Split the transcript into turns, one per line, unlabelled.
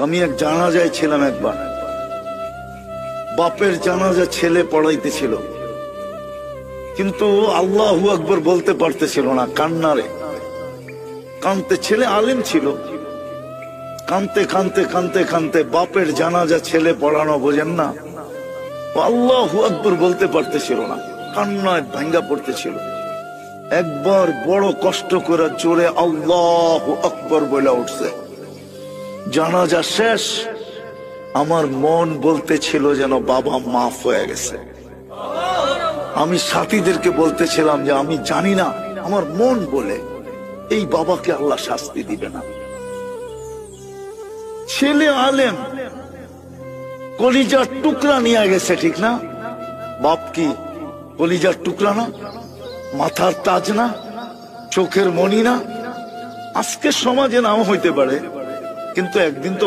আমি এক জানাজায় ছিলাম একবার, বাপের জানাজা ছেলে পড়াইতেছিল, কিন্তু আল্লাহু আকবার বলতে পারতেছিল না, কান্নারে কানতে। ছেলে আলেম ছিল, কানতে কানতে কানতে কানতে বাপের জানাজা ছেলে পড়ানো বোঝেন না, আল্লাহু আকবার বলতে পারতেছিল না, কান্নায় ভাঙ্গা পড়তেছিল। একবার বড় কষ্ট করে জোরে আল্লাহু আকবার বলে উঠছে। জানাজা শেষ, আমার মন বলতেছিল যেন বাবা মাফ হয়ে গেছে। আমি সাথীদেরকে বলতেছিলাম যে আমি জানি না, আমার মন বলে এই বাবাকে আল্লাহ শাস্তি দিবে না। ছেলে আলেম, কলিজার টুকরা নিয়ে গেছে, ঠিক না? বাপ কি কলিজার টুকরা না? মাথার তাজ না? চোখের মণি না? আজকে সমাজে নাও হইতে পারে, কিন্তু একদিন তো